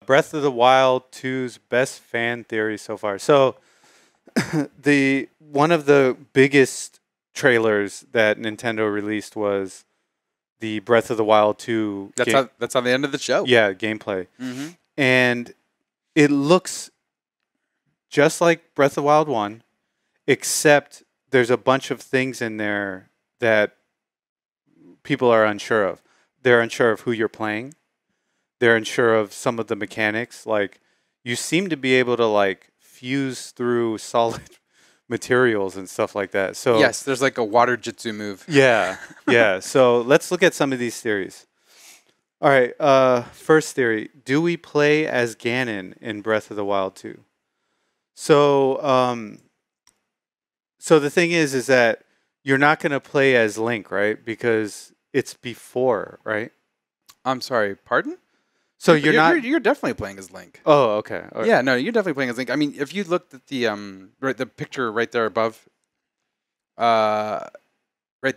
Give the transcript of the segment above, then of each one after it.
Breath of the Wild 2's best fan theory so far. So the one of the biggest trailers that Nintendo released was the Breath of the Wild 2 That's on the end of the show. yeah, gameplay. Mm-hmm. And it looks just like Breath of the Wild 1, except there's a bunch of things in there that people are unsure of. They're unsure of who you're playing. They're unsure of some of the mechanics. Like, you seem to be able to, like, fuse through solid materials and stuff like that. So Yes, there's like a water jutsu move. yeah, yeah. So let's look at some of these theories. All right, first theory. Do we play as Ganon in Breath of the Wild 2? So, so the thing is that you're not going to play as Link, right? Because it's before, right? I'm sorry, pardon? So you're definitely playing as Link. Oh, okay. All right. Yeah, no, you're definitely playing as Link. I mean, if you looked at the picture right there above, right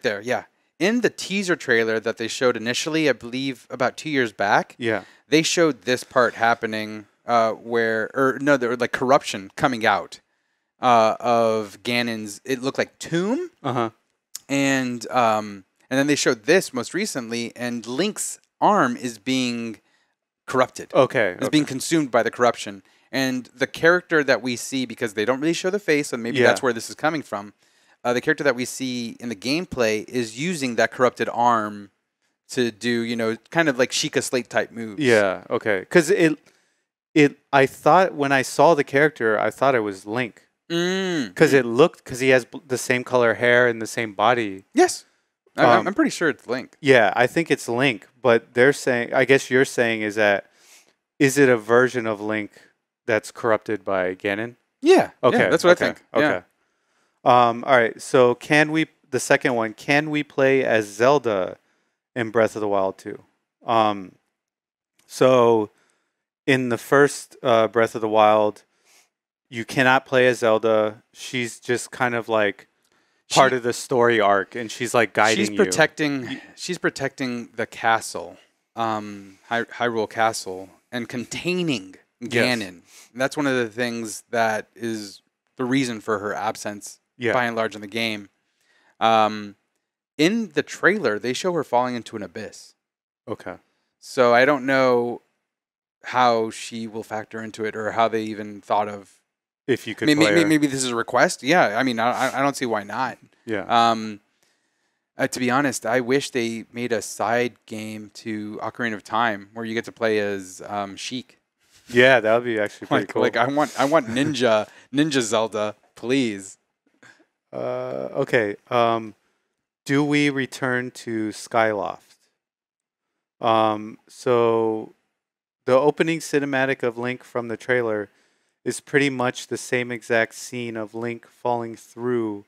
there, yeah. In the teaser trailer that they showed initially, I believe about 2 years back, Yeah. they showed this part happening there were like corruption coming out of Ganon's. It looked like tomb, and then they showed this most recently, and Link's arm is being corrupted. Okay. Is being consumed by the corruption, and the character that we see, because they don't really show the face, and maybe that's where this is coming from. The character that we see in the gameplay is using that corrupted arm to do, kind of like Sheikah Slate type moves. Yeah. Okay. Because I thought when I saw the character, I thought it was Link. Because because he has the same color hair and the same body. Yes. I'm pretty sure it's Link. Yeah, I think it's Link. But they're saying, I guess you're saying is it a version of Link that's corrupted by Ganon? Yeah. Okay. Yeah, that's what I think. Okay. Yeah. All right. So the second one, can we play as Zelda in Breath of the Wild 2? So in the first Breath of the Wild, you cannot play as Zelda. She's just kind of like part of the story arc, and she's like guiding you. She's protecting the castle, Hyrule Castle, and containing Ganon. Yes. And that's one of the things that is the reason for her absence, by and large, in the game. In the trailer, they show her falling into an abyss. Okay. So I don't know how she will factor into it, or how they even thought of. If you could maybe this is a request. Yeah, I mean, I don't see why not. Yeah. To be honest, I wish they made a side game to Ocarina of Time where you get to play as Sheik. Yeah, that would be actually pretty cool. Like I want Ninja Zelda, please. Okay. Do we return to Skyloft? So the opening cinematic of Link from the trailer is pretty much the same exact scene of Link falling through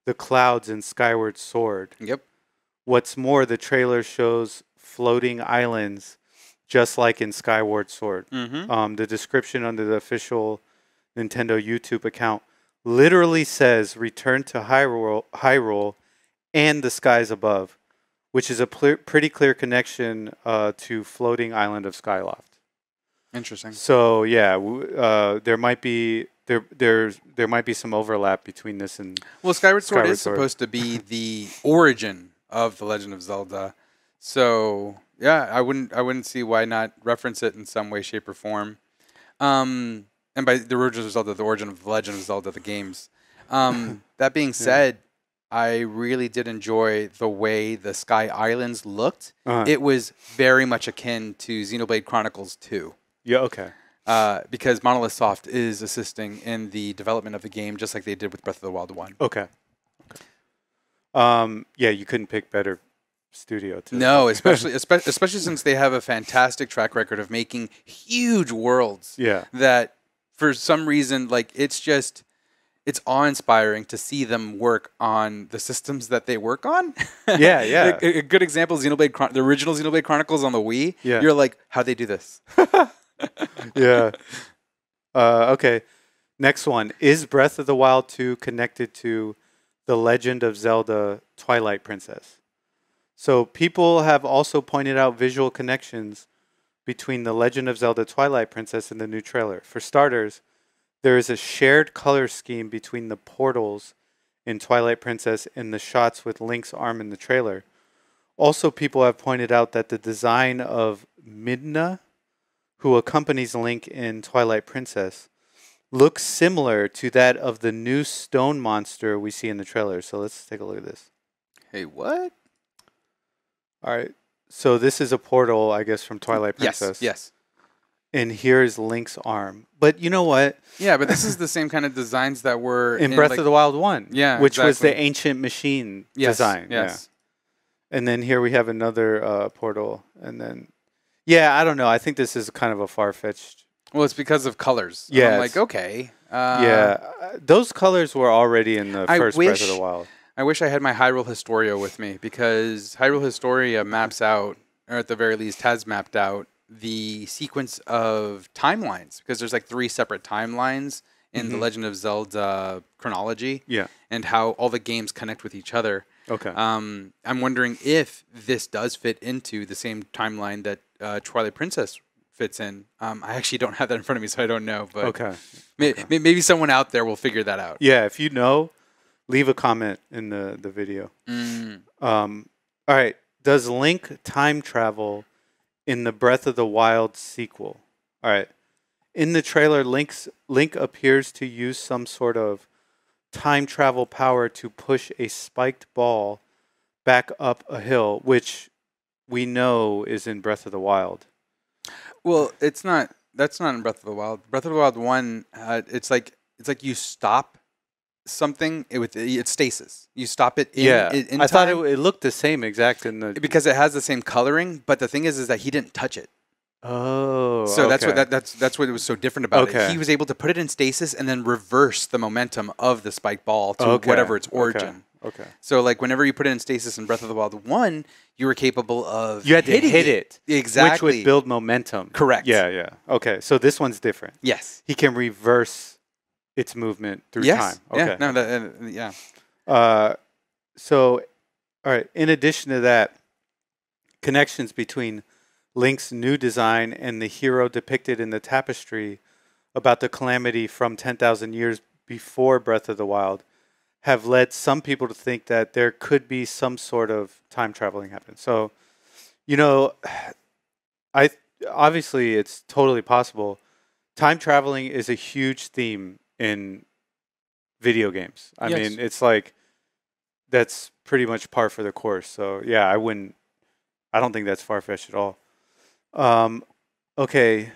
the clouds in Skyward Sword. Yep. What's more, the trailer shows floating islands just like in Skyward Sword. The description under the official Nintendo YouTube account literally says return to Hyrule and the skies above, which is a pretty clear connection to floating island of Skyloft. Interesting. So yeah, there might be some overlap between this and Skyward Sword is supposed to be the origin of the Legend of Zelda. So yeah, I wouldn't see why not reference it in some way, shape, or form. And by the origin of Zelda, the origin of the Legend of Zelda, the games. That being said, I really did enjoy the way the Sky Islands looked. It was very much akin to Xenoblade Chronicles 2. Yeah, okay. Because Monolith Soft is assisting in the development of the game, just like they did with Breath of the Wild 1. Okay. Yeah, you couldn't pick better studio. No, especially since they have a fantastic track record of making huge worlds. Yeah. That for some reason, like it's awe-inspiring to see them work on the systems that they work on. Yeah, yeah. A good example is the original Xenoblade Chronicles on the Wii. Yeah. You're like, how'd they do this? Yeah. Okay. Next one. Is Breath of the Wild 2 connected to The Legend of Zelda Twilight Princess? So people have also pointed out visual connections between The Legend of Zelda Twilight Princess and the new trailer. For starters, there is a shared color scheme between the portals in Twilight Princess and the shots with Link's arm in the trailer. Also, people have pointed out that the design of Midna, who accompanies Link in Twilight Princess, looks similar to that of the new stone monster we see in the trailer. So let's take a look at this. Hey, what? All right. So this is a portal, I guess, from Twilight Princess. Yes. And here's Link's arm. But you know what? Yeah, but this is the same kind of designs that were in Breath of the Wild 1. Yeah, which was the ancient machine design. Yes. Yeah. And then here we have another portal. And then, I don't know. I think this is kind of a far-fetched. Well, it's because of colors. Yeah. I'm like, okay. Those colors were already in the first Breath of the Wild. I wish I had my Hyrule Historia with me, because Hyrule Historia maps out, or at the very least has mapped out, the sequence of timelines, because there's like 3 separate timelines in the Legend of Zelda chronology, and how all the games connect with each other. Okay. I'm wondering if this does fit into the same timeline that Twilight Princess fits in. I actually don't have that in front of me, so I don't know. But maybe someone out there will figure that out. Yeah, if you know, leave a comment in the video. All right. Does Link time travel in the Breath of the Wild sequel? All right. In the trailer, Link appears to use some sort of time travel power to push a spiked ball back up a hill, which we know is in Breath of the Wild. Well, it's not. That's not in Breath of the Wild. Breath of the Wild 1, it's like you stop something it's stasis. You stop it in I thought time. it looked the same exact in the because it has the same coloring, but the thing is that he didn't touch it. Oh, so okay. that's what was so different about it. He was able to put it in stasis and then reverse the momentum of the spike ball to whatever its origin. Okay. So like whenever you put it in stasis in Breath of the Wild 1, you were capable of you had to hit it exactly, which would build momentum. Correct. Yeah. Okay, so this one's different. Yes. He can reverse its movement through time. Okay. Yeah. No. So, all right. In addition to that, connections between Link's new design and the hero depicted in the tapestry about the calamity from 10,000 years before Breath of the Wild have led some people to think that there could be some sort of time traveling happen. So, obviously it's totally possible. Time traveling is a huge theme in video games. I mean, it's like that's pretty much par for the course. So, I don't think that's far-fetched at all. Okay.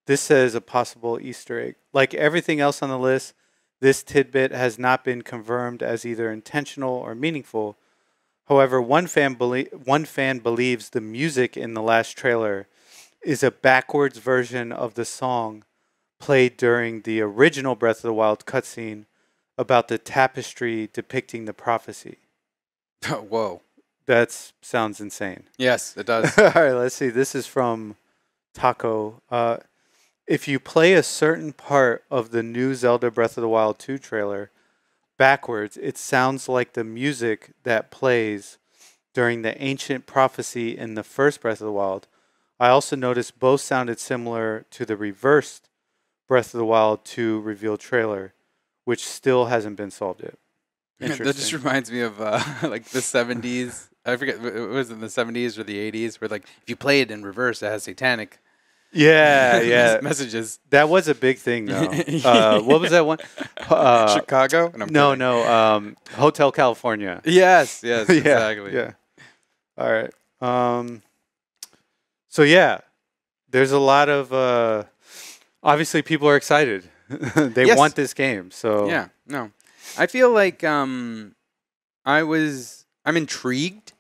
This says a possible Easter egg. Like everything else on the list, this tidbit has not been confirmed as either intentional or meaningful. However, one fan believes the music in the last trailer is a backwards version of the song played during the original Breath of the Wild cutscene about the tapestry depicting the prophecy. Whoa. That sounds insane. Yes, it does. All right, let's see. This is from Taco. If you play a certain part of the new Zelda Breath of the Wild 2 trailer backwards, it sounds like the music that plays during the ancient prophecy in the first Breath of the Wild. I also noticed both sounded similar to the reversed Breath of the Wild 2 reveal trailer, which still hasn't been solved yet. That just reminds me of like the 70s. I forget, was it in the 70s or the 80s, where like if you play it in reverse, it has satanic messages. That was a big thing, though. What was that one? Chicago? No. Hotel California. Yes, exactly. Yeah. All right. So, there's a lot of... obviously, people are excited. They want this game. So yeah, no. I feel like I'm intrigued,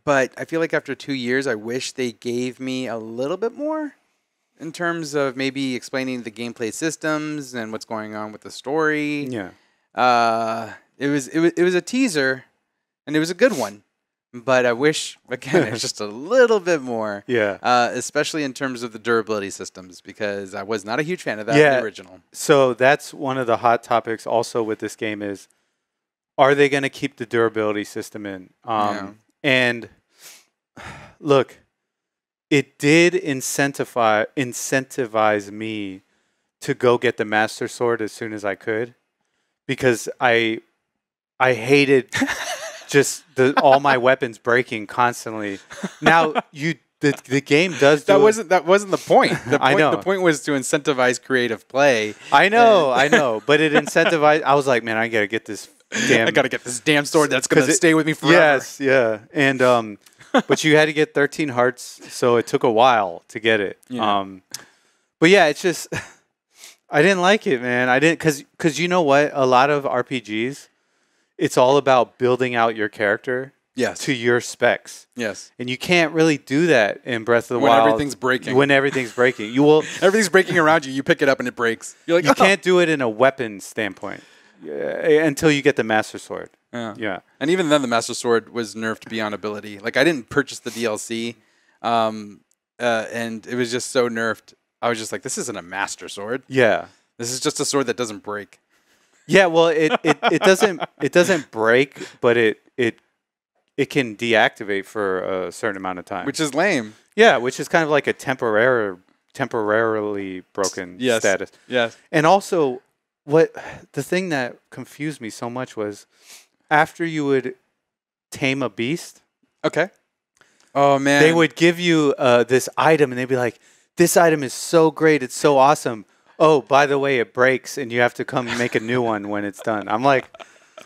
but I feel like after 2 years, I wish they gave me a little bit more in terms of maybe explaining the gameplay systems and what's going on with the story. Yeah. It was a teaser, and it was a good one. But I wish, again, there's just a little bit more. Yeah. Especially in terms of the durability systems, because I was not a huge fan of that in the original. So that's one of the hot topics also with this game is, are they going to keep the durability system in? And look, it did incentivize me to go get the Master Sword as soon as I could, because I hated just all my weapons breaking constantly. Now the game does do that wasn't the point. I know. The point was to incentivize creative play. I know, but it incentivized. I was like, man, I gotta get this damn. I gotta get this damn sword that's gonna stay with me forever. Yes, yeah, and but you had to get 13 hearts, so it took a while to get it. Yeah. But yeah, it's just I didn't like it, man. I didn't because you know what? A lot of RPGs, it's all about building out your character. Yes. To your specs. Yes. And you can't really do that in Breath of the Wild. When everything's breaking. When everything's breaking. You will everything's breaking around you. You pick it up and it breaks. You're like, you can't do it in a weapon standpoint until you get the Master Sword. Yeah. And even then the Master Sword was nerfed beyond ability. Like I didn't purchase the DLC and it was just so nerfed. I was just like, this isn't a Master Sword. Yeah. This is just a sword that doesn't break. Yeah, well it doesn't break, but it can deactivate for a certain amount of time. Which is lame. Yeah, which is kind of like a temporarily broken status. Yes. And also, the thing that confused me so much was after you would tame a beast. Okay. Oh, man. They would give you this item, and they'd be like, this item is so great. It's so awesome. Oh, by the way, it breaks, and you have to come make a new one when it's done. I'm like...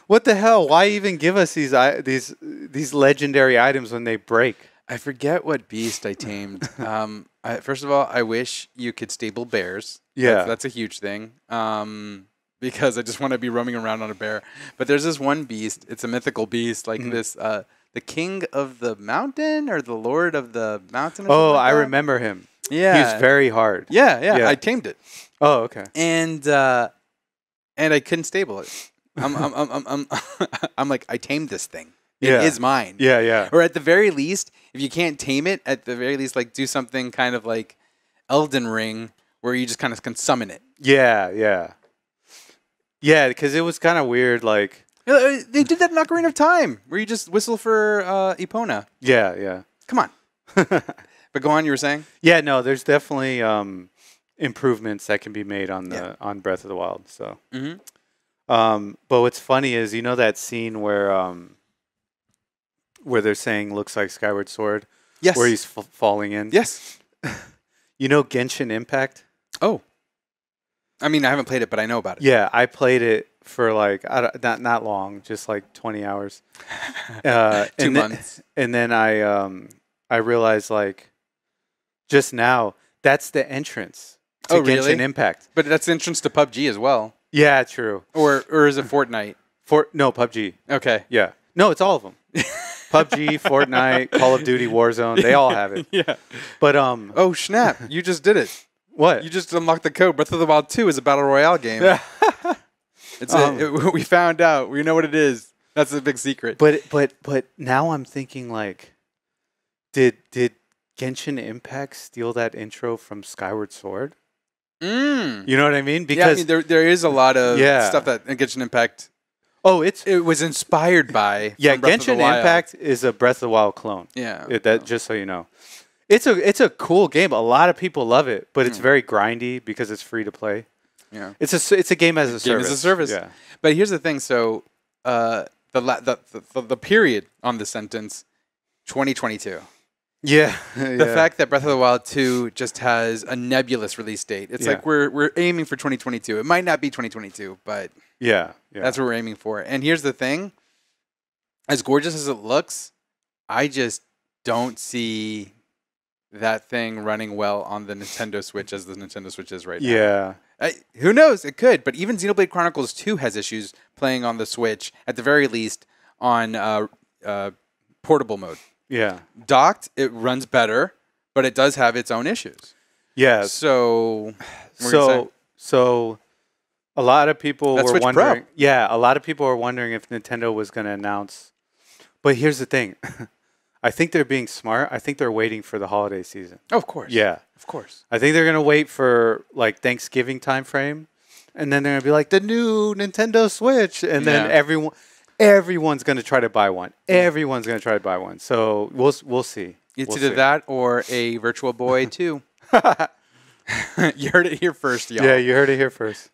What the hell? Why even give us these legendary items when they break? I forget what beast I tamed. First of all, I wish you could stable bears. Yeah, that's a huge thing. Because I just want to be roaming around on a bear. But there's this one beast. It's a mythical beast, like this. The king of the mountain or the lord of the mountain. Oh, like I remember him. Yeah, he's very hard. Yeah. I tamed it. Oh, okay. And I couldn't stable it. I'm like, I tamed this thing. It is mine. Yeah. Or at the very least, if you can't tame it, at the very least, like do something kind of like Elden Ring, where you just kind of can summon it. Yeah, because it was kind of weird. Like they did that in Ocarina of Time, where you just whistle for Epona. Yeah. Come on. But go on. You were saying? Yeah, no. There's definitely improvements that can be made on Breath of the Wild. So. Mm-hmm. But what's funny is, you know that scene where they're saying looks like Skyward Sword? Yes. Where he's falling in? Yes. You know Genshin Impact? Oh. I mean, I haven't played it, but I know about it. Yeah, I played it for like, not long, just like 20 hours. 2 months. And then I realized, like, just now, that's the entrance to Genshin Impact. But that's the entrance to PUBG as well. Yeah, true. Or is it Fortnite? No, PUBG. Okay. Yeah. No, it's all of them. PUBG, Fortnite, Call of Duty, Warzone, they all have it. Yeah. But oh, snap. You just did it. What? You just unlocked the code. Breath of the Wild 2 is a battle royale game. We found out. We know what it is. That's the big secret. But now I'm thinking, like, did Genshin Impact steal that intro from Skyward Sword? You know what I mean? Because there is a lot of stuff that Genshin Impact. Oh, it was inspired by. Yeah, Genshin Impact is a Breath of the Wild clone. Yeah, just so you know, it's a cool game. A lot of people love it, but it's very grindy because it's free to play. Yeah, it's a game as a service. Yeah, but here's the thing. So, the period on the sentence, 2022. Yeah. The fact that Breath of the Wild 2 just has a nebulous release date. It's like we're aiming for 2022. It might not be 2022, but that's what we're aiming for. And here's the thing. As gorgeous as it looks, I just don't see that thing running well on the Nintendo Switch as the Nintendo Switch is right now. Yeah. Who knows? It could. But even Xenoblade Chronicles 2 has issues playing on the Switch, at the very least, on portable mode. Yeah. Docked, it runs better, but it does have its own issues. Yeah. So a lot of people were Switch wondering. Pro. Yeah, a lot of people were wondering if Nintendo was going to announce. But here's the thing. I think they're being smart. I think they're waiting for the holiday season. Oh, of course. Yeah. Of course. I think they're going to wait for like Thanksgiving time frame, and then they're going to be like the new Nintendo Switch, and then everyone's going to try to buy one. Everyone's going to try to buy one. So we'll see. It's We'll either see. that or a Virtual Boy 2. You heard it here first, y'all. Yeah, you heard it here first.